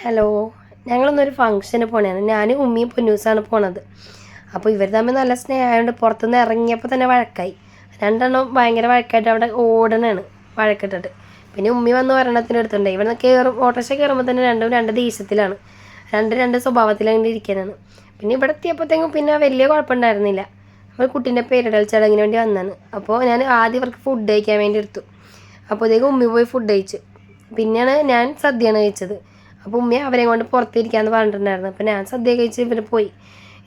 Hello, ഞങ്ങളിന്നൊരു ഫംഗ്ഷന് പോണതാണ്. ഞാനും ഉമ്മിയും പൊന്നൂസാണ് പോണത്. അപ്പോൾ ഇവർ തമ്മിൽ നല്ല സ്നേഹമായതുകൊണ്ട് പുറത്തുനിന്ന് ഇറങ്ങിയപ്പോൾ തന്നെ വഴക്കായി. രണ്ടെണ്ണം ഭയങ്കര വഴക്കായിട്ട് അവിടെ ഓടണാണ് വഴക്കിട്ടിട്ട്. പിന്നെ ഉമ്മി വന്ന് ഒരെണ്ണത്തിന് എടുത്തിട്ടുണ്ടായി. ഇവിടെ കയറും ഓട്ടോറിക്ഷ കയറുമ്പോൾ തന്നെ രണ്ടും രണ്ട് ദേശത്തിലാണ്, രണ്ട് സ്വഭാവത്തിലങ്ങനെ ഇരിക്കാനാണ്. പിന്നെ ഇവിടെ എത്തിയപ്പോഴത്തേക്കും പിന്നെ വലിയ കുഴപ്പമുണ്ടായിരുന്നില്ല. നമ്മൾ കുട്ടീൻ്റെ പേരിടൽ ചടങ്ങിന് വേണ്ടി വന്നതാണ്. അപ്പോൾ ഞാൻ ആദ്യം ഇവർക്ക് ഫുഡ് കഴിക്കാൻ വേണ്ടി എടുത്തു. അപ്പോഴത്തേക്കും ഉമ്മി പോയി ഫുഡ് കഴിച്ചു. പിന്നെയാണ് ഞാൻ സദ്യയാണ് കഴിച്ചത്. അപ്പോൾ ഉമ്മ അവരെ കൊണ്ട് പുറത്തിരിക്കാമെന്ന് പറഞ്ഞിട്ടുണ്ടായിരുന്നു. അപ്പോൾ ഞാൻ സദ്യ കഴിച്ച് ഇവർ പോയി.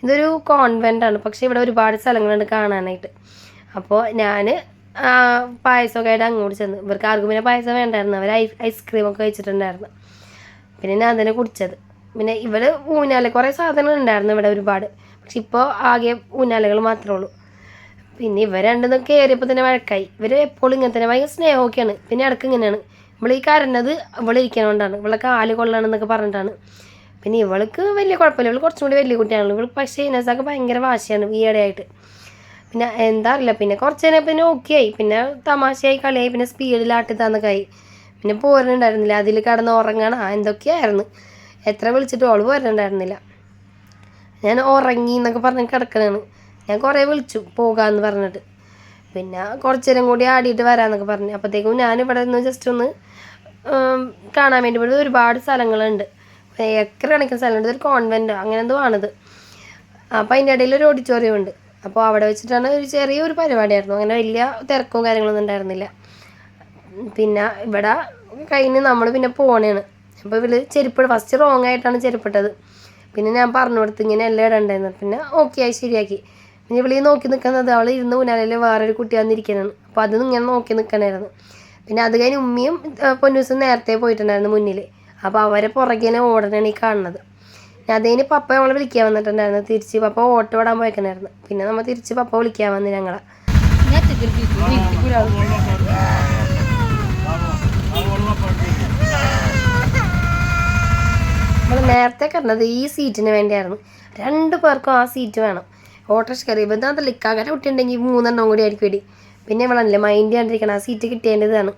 ഇതൊരു കോൺവെൻ്റാണ്, പക്ഷേ ഇവിടെ ഒരുപാട് സ്ഥലങ്ങളുണ്ട് കാണാനായിട്ട്. അപ്പോൾ ഞാൻ പായസമൊക്കെ ആയിട്ട് അങ്ങോട്ട് ചെന്ന്. ഇവർക്ക് ആർക്കും പിന്നെ പായസം വേണ്ടായിരുന്നു. അവർ ഐസ്ക്രീമൊക്കെ കഴിച്ചിട്ടുണ്ടായിരുന്നു. പിന്നെ ഞാൻ തന്നെ കുടിച്ചത്. പിന്നെ ഇവിടെ ഊഞ്ഞാല കുറേ സാധനങ്ങൾ ഉണ്ടായിരുന്നു ഇവിടെ ഒരുപാട്. പക്ഷെ ഇപ്പോൾ ആകെ ഊഞ്ഞാലകൾ മാത്രമേ ഉള്ളൂ. പിന്നെ ഇവർ രണ്ടും കയറിയപ്പോൾ തന്നെ വഴക്കായി. ഇവർ എപ്പോഴും ഇങ്ങനെ തന്നെ ഭയങ്കര സ്നേഹമൊക്കെയാണ്. പിന്നെ ഇടയ്ക്ക് ഇങ്ങനെയാണ് ഈ കരഞ്ഞത് ഇവളിരിക്കണോണ്ടാണ്, ഇവളെ കാല് കൊള്ളണമെന്നൊക്കെ പറഞ്ഞിട്ടാണ്. പിന്നെ ഇവൾക്ക് വലിയ കുഴപ്പമില്ല, ഇവൾ കുറച്ചും കൂടി വലിയ കുട്ടിയാണല്ലോ. ഇവൾ പക്ഷേ ഇനസൊക്കെ ഭയങ്കര വാശിയാണ് ഈ ഇടയായിട്ട്. പിന്നെ എന്താ അറിയില്ല, പിന്നെ കുറച്ച് നേരം പിന്നെ ഓക്കെ ആയി. പിന്നെ തമാശയായി കളിയായി. പിന്നെ സ്പീഡിലാട്ടി തന്നൊക്കെ ആയി. പിന്നെ പോരുന്നുണ്ടായിരുന്നില്ല, അതിൽ കിടന്ന് ഉറങ്ങണം എന്തൊക്കെയായിരുന്നു. എത്ര വിളിച്ചിട്ട് അവൾ പോരുന്നുണ്ടായിരുന്നില്ല. ഞാൻ ഉറങ്ങി എന്നൊക്കെ പറഞ്ഞ് കിടക്കണതാണ്. ഞാൻ കുറേ വിളിച്ചു പോകാമെന്ന് പറഞ്ഞിട്ട്. പിന്നെ കുറച്ച് നേരം കൂടി ആടിയിട്ട് വരാമെന്നൊക്കെ പറഞ്ഞു. അപ്പോഴത്തേക്കും ഞാനിവിടെ നിന്ന് ജസ്റ്റ് ഒന്ന് കാണാൻ വേണ്ടി. ഇവിടെ ഒരുപാട് സ്ഥലങ്ങളുണ്ട്, ഏക്കർ കണക്കിന് സ്ഥലമുണ്ട്. ഇതൊരു കോൺവെൻ്റ് അങ്ങനെ എന്തോ ആണിത്. അപ്പോൾ അതിൻ്റെ ഇടയിൽ ഒരു ഓഡിറ്റോറിയം ഉണ്ട്. അപ്പോൾ അവിടെ വെച്ചിട്ടാണ് ഒരു ചെറിയൊരു പരിപാടിയായിരുന്നു. അങ്ങനെ വലിയ തിരക്കും കാര്യങ്ങളൊന്നും ഉണ്ടായിരുന്നില്ല. പിന്നെ ഇവിടെ കഴിഞ്ഞ് നമ്മൾ പിന്നെ പോണേണ്. അപ്പോൾ ഇവർ ചെരുപ്പ് ഫസ്റ്റ് റോങ് ആയിട്ടാണ് ചെരുപ്പിട്ടത്. പിന്നെ ഞാൻ പറഞ്ഞു കൊടുത്ത് ഇങ്ങനെ എല്ലാം ഇടണ്ടായിരുന്നു. പിന്നെ ഓക്കെ ആയി, ശരിയാക്കി. പിന്നെ ഇവളീ നോക്കി നിൽക്കുന്നത് അവൾ ഇരുന്ന് ഊനാലയിൽ വേറൊരു കുട്ടി വന്നിരിക്കാനാണ്. അപ്പോൾ അത് ഇങ്ങനെ നോക്കി നിൽക്കണമായിരുന്നു. പിന്നെ അത് കഴിഞ്ഞ് ഉമ്മിയും പൊന്നൂസും നേരത്തെ പോയിട്ടുണ്ടായിരുന്നു മുന്നിൽ. അപ്പോൾ അവരെ പുറകെ ഓടനാണ് ഈ കാണുന്നത്. അതേന് പപ്പ നമ്മളെ വിളിക്കാൻ വന്നിട്ടുണ്ടായിരുന്നു. തിരിച്ച് പപ്പ ഓട്ടോ ഓടാൻ പോയിക്കണായിരുന്നു. പിന്നെ നമ്മൾ തിരിച്ച് പപ്പ വിളിക്കാൻ വന്നു ഞങ്ങളെ. നമ്മൾ നേരത്തെ കണ്ടത് ഈ സീറ്റിന് വേണ്ടിയായിരുന്നു. 2 പേർക്കും ആ സീറ്റ് വേണം. ഓട്ടോറിക്ഷ കയറി ഇപ്പം അതല്ല, ഇക്കാകര കുട്ടി ഉണ്ടെങ്കിൽ 3 എണ്ണം കൂടി ആയിരിക്കും ഇടി. പിന്നെ ഇവളല്ലേ മൈൻഡ് ചെയ്യാണ്ടിരിക്കണം, ആ സീറ്റ് കിട്ടേണ്ടതാണ്.